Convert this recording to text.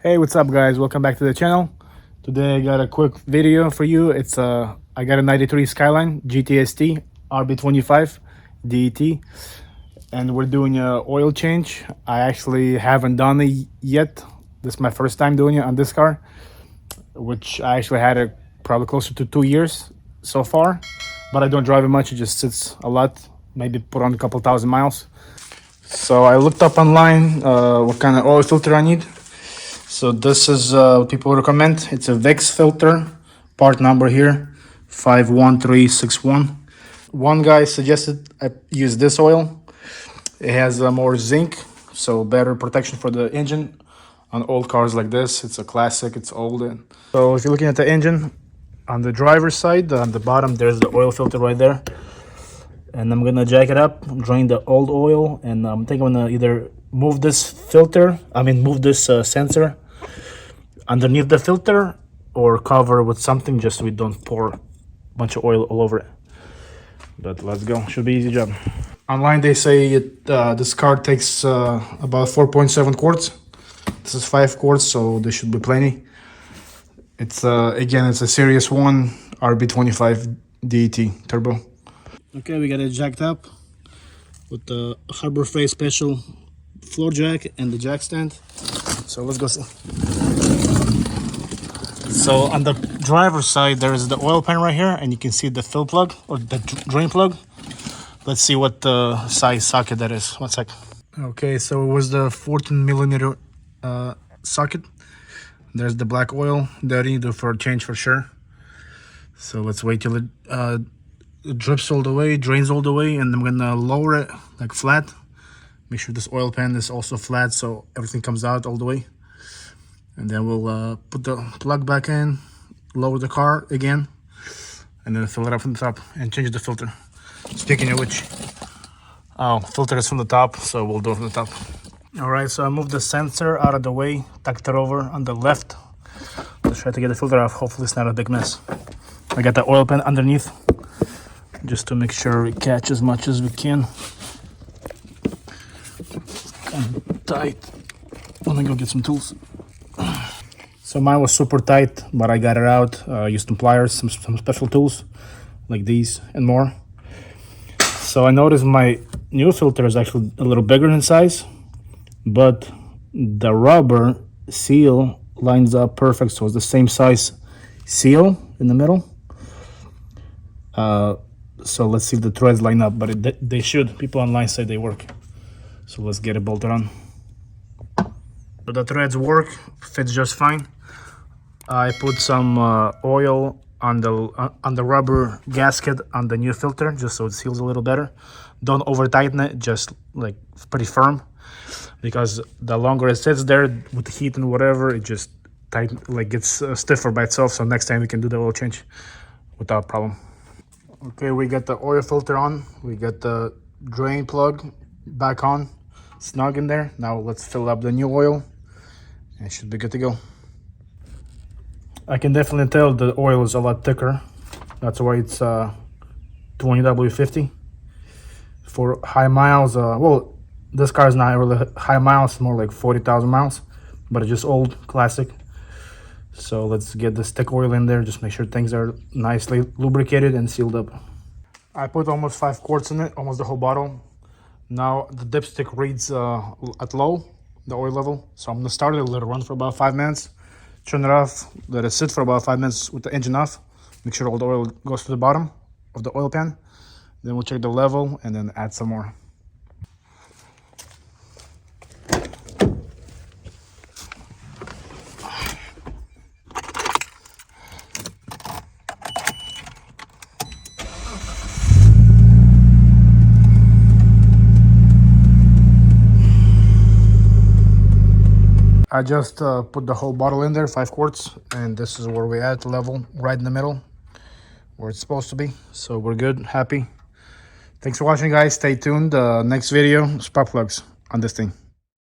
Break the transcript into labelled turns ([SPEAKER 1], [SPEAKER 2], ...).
[SPEAKER 1] Hey, what's up guys, welcome back to the channel. Today I got a quick video for you. It's I got a 93 Skyline GTS-T RB25 DET, and we're doing a oil change. I actually haven't done it yet. This is my first time doing it on this car, which I actually had it probably closer to 2 years so far, but I don't drive it much. It just sits a lot, maybe put on a couple thousand miles. So I looked up online what kind of oil filter I need. So this is what people recommend. It's a VIX filter, part number here 51361. One guy suggested I use this oil. It has more zinc, so better protection for the engine on old cars like this. It's a classic, it's old. So if you're looking at the engine, on the driver's side, on the bottom, there's the oil filter right there. And I'm gonna jack it up, drain the old oil, and I'm thinking I'm gonna either move this sensor underneath the filter or cover with something just so we don't pour a bunch of oil all over it. But let's go, should be easy job. Online they say this car takes about 4.7 quarts. This is 5 quarts, so there should be plenty. It's again, it's a series 1 RB25 DET turbo. Okay, we got it jacked up with the Harbor Freight special floor jack and the jack stand. So let's go see. So on the driver's side, there is the oil pan right here, and you can see the fill plug or the drain plug. Let's see what size socket that is. 1 sec. Okay, so it was the 14 millimeter socket. There's the black oil that you need for a change for sure. So let's wait till it drips all the way, drains all the way, and I'm gonna lower it like flat. Make sure this oil pan is also flat so everything comes out all the way. And then we'll put the plug back in, lower the car again, and then fill it up from the top and change the filter. Speaking of which, filter is from the top, so we'll do it from the top. All right, so I moved the sensor out of the way, tucked it over on the left. Let's try to get the filter off. Hopefully it's not a big mess. I got the oil pan underneath just to make sure we catch as much as we can. Kind of tight. Let me go get some tools. So mine was super tight, but I got it out. Used some pliers, some special tools like these and more. So I noticed my new filter is actually a little bigger in size, but the rubber seal lines up perfect, so it's the same size seal in the middle. So let's see if the threads line up, but they should. People online say they work. So let's get it bolted on. So the threads work, fits just fine. I put some oil on the rubber gasket on the new filter just so it seals a little better. Don't over tighten it, just like pretty firm, because the longer it sits there with the heat and whatever, it just gets stiffer by itself. So next time we can do the oil change without problem. Okay, we got the oil filter on, we got the drain plug back on, snug in there. Now let's fill up the new oil and it should be good to go. I can definitely tell the oil is a lot thicker. That's why it's 20W50 for high miles. Well, this car is not really high miles, more like 40,000 miles, but it's just old, classic. So let's get the stick oil in there, just make sure things are nicely lubricated and sealed up. I put almost 5 quarts in it, almost the whole bottle. Now the dipstick reads at low, the oil level. So I'm gonna start it, let it run for about 5 minutes. Turn it off, let it sit for about 5 minutes with the engine off. Make sure all the oil goes to the bottom of the oil pan. Then we'll check the level and then add some more. I just put the whole bottle in there, 5 quarts, and this is where we're at, level, right in the middle, where it's supposed to be. So we're good, happy. Thanks for watching, guys. Stay tuned. Next video, spark plugs on this thing.